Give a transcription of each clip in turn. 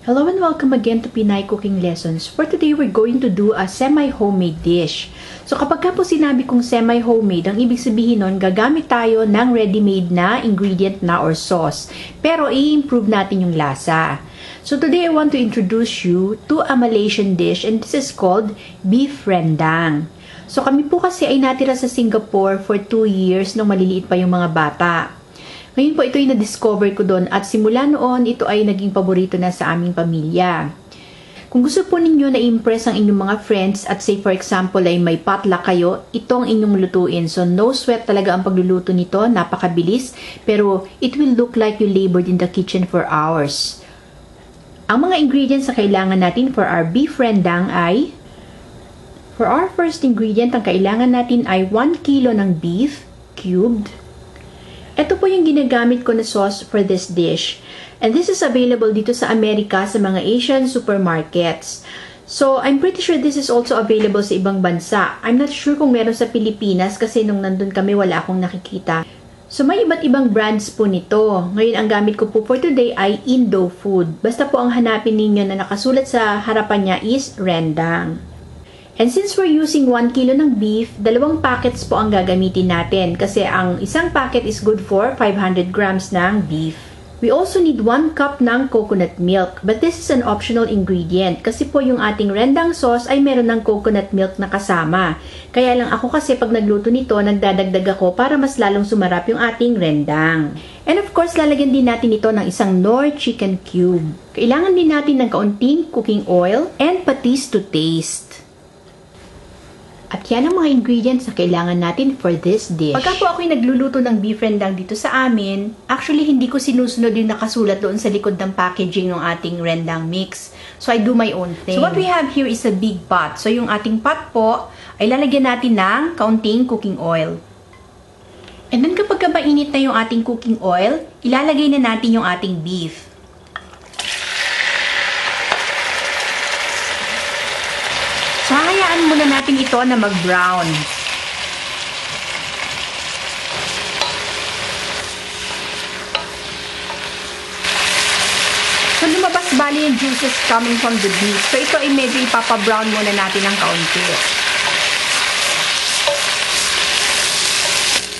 Hello and welcome again to Pinay Cooking Lessons. For today, we're going to do a semi-homemade dish. So kapag ka po sinabi kong semi-homemade, ang ibig sabihin nun, gagamit tayo ng ready-made na ingredient na or sauce. Pero i-improve natin yung lasa. So today, I want to introduce you to a Malaysian dish and this is called beef rendang. So kami po kasi ay natira sa Singapore for 2 years nung maliliit pa yung mga bata. Ngayon po ito ay na-discover ko doon at simula noon ito ay naging paborito na sa aming pamilya. Kung gusto po ninyo na impress ang inyong mga friends at say for example ay may potluck kayo, itong inyong lutuin. So no sweat talaga ang pagluluto nito, napakabilis, pero it will look like you labored in the kitchen for hours. Ang mga ingredients na kailangan natin for our beef rendang ay, for our first ingredient, ang kailangan natin ay 1 kilo ng beef, cubed. Ito po yung ginagamit ko na sauce for this dish. And this is available dito sa Amerika sa mga Asian supermarkets. So, I'm pretty sure this is also available sa ibang bansa. I'm not sure kung meron sa Pilipinas kasi nung nandun kami wala akong nakikita. So, may iba't ibang brands po nito. Ngayon, ang gamit ko po for today ay Indo Food. Basta po ang hanapin ninyo na nakasulat sa harapan niya is rendang. And since we're using 1 kilo ng beef, 2 packets po ang gagamitin natin kasi ang isang packet is good for 500 grams ng beef. We also need 1 cup ng coconut milk, but this is an optional ingredient kasi po yung ating rendang sauce ay meron ng coconut milk na kasama. Kaya lang ako kasi pag nagluto nito, nagdadagdag ako para mas lalong sumarap yung ating rendang. And of course, lalagyan din natin ito ng isang Knorr chicken cube. Kailangan din natin ng kaunting cooking oil and patis to taste. At yan ang mga ingredients na kailangan natin for this dish. Pagka po ako'y nagluluto ng beef rendang dito sa amin, actually hindi ko sinusunod yung nakasulat doon sa likod ng packaging ng ating rendang mix. So I do my own thing. So what we have here is a big pot. So yung ating pot po ay lalagyan natin ng kaunting cooking oil. And then kapag mainit na yung ating cooking oil, ilalagay na natin yung ating beef. So, hahayaan muna natin ito na mag-brown. So, lumabas bali yung juices coming from the beef. So, ito ay medyo ipapa-brown muna natin ng kaunti.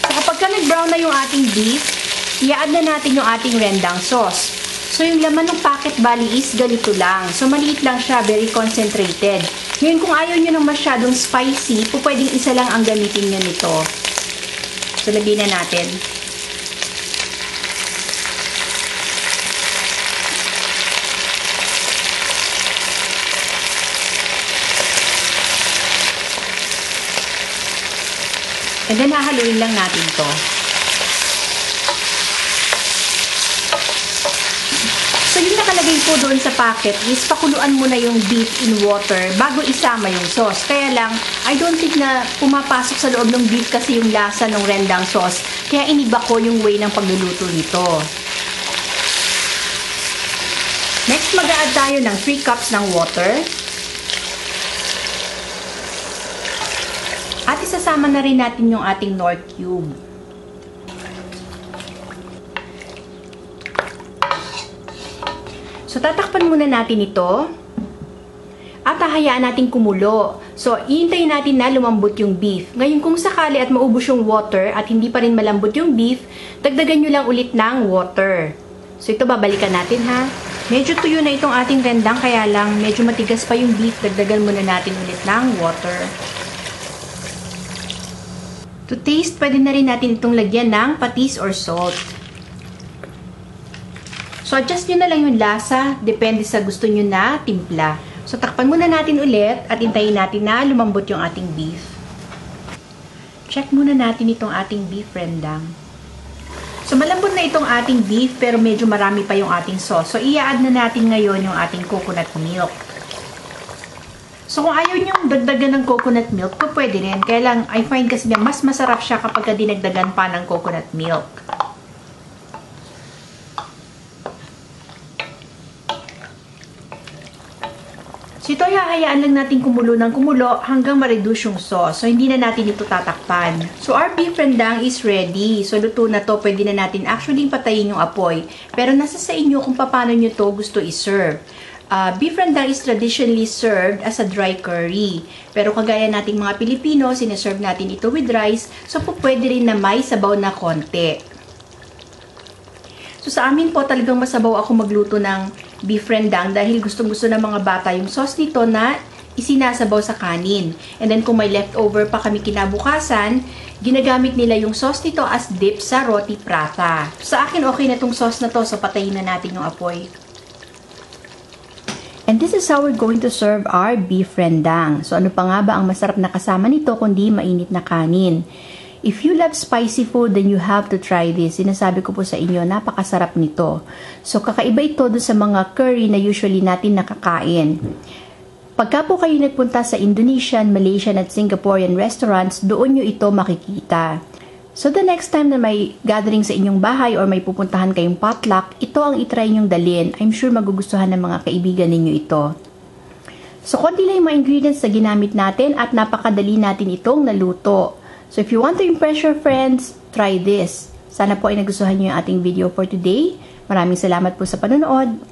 So, kapag ka nag-brown na yung ating beef, i-add na natin yung ating rendang sauce. So, yung laman ng packet bali is ganito lang. So, maliit lang siya, very concentrated. Ngayon, kung ayaw nyo ng masyadong spicy, pwedeng isa lang ang gamitin nyo nito. So, lagyan na natin. And then, hahaluin lang natin to. So, yung nakalagay po doon sa packet is pakuluan mo na yung beef in water bago isama yung sauce. Kaya lang, I don't think na pumapasok sa loob ng beef kasi yung lasa ng rendang sauce. Kaya iniba ko yung way ng pagluluto nito. Next, mag-a-add tayo ng 3 cups ng water. At isasama na rin natin yung ating Knorr cube. So, tatakpan muna natin ito at hahayaan natin kumulo. So, iintayin natin na lumambot yung beef. Ngayon, kung sakali at maubos yung water at hindi pa rin malambot yung beef, dagdagan nyo lang ulit ng water. So, ito babalikan natin ha. Medyo tuyo na itong ating rendang, kaya lang medyo matigas pa yung beef. Dagdagan muna natin ulit ng water. To taste, pwede na rin natin itong lagyan ng patis or salt. So, adjust nyo na lang yung lasa. Depende sa gusto nyo na timpla. So, takpan muna natin ulit at hintayin natin na lumambot yung ating beef. Check muna natin itong ating beef rendang. So, malambot na itong ating beef pero medyo marami pa yung ating sauce. So, i-add na natin ngayon yung ating coconut milk. So, kung ayaw nyo dagdagan ng coconut milk, pwede rin. Kaya lang, I find kasi na mas masarap siya kapag dinagdagan pa ng coconut milk. So, ito ay hahayaan lang natin kumulo ng kumulo hanggang ma-reduce yung sauce. So, hindi na natin ito tatakpan. So, our beef rendang is ready. So, luto na to. Pwede na natin actually patayin yung apoy. Pero nasa sa inyo kung paano nyo to gusto i-serve. beef rendang is traditionally served as a dry curry. Pero kagaya nating mga Pilipino, sineserve natin ito with rice, so po pwede rin na may sabaw na konti. So sa amin po talagang masabaw ako magluto ng beef rendang dahil gustong-gusto ng mga bata yung sauce nito na isinasabaw sa kanin. And then kung may leftover pa kami kinabukasan, ginagamit nila yung sauce nito as dip sa roti prata. Sa akin okay na tong sauce na to, so patayin na natin yung apoy. And this is how we're going to serve our beef rendang. So ano pa nga ba ang masarap na kasama nito kundi mainit na kanin? If you love spicy food, then you have to try this. Sinasabi ko po sa inyo, napakasarap nito. So kakaiba ito doon sa mga curry na usually natin nakakain. Pagka po kayo nagpunta sa Indonesian, Malaysian at Singaporean restaurants, doon nyo ito makikita. So the next time na may gathering sa inyong bahay or may pupuntahan kayong potluck, ito ang itry nyong dalhin. I'm sure magugustuhan ng mga kaibigan ninyo ito. So konti lang yung mga ingredients na ginamit natin at napakadali natin itong naluto. So if you want to impress your friends, try this. Sana po ay nagustuhan nyo yung ating video for today. Maraming salamat po sa panonood.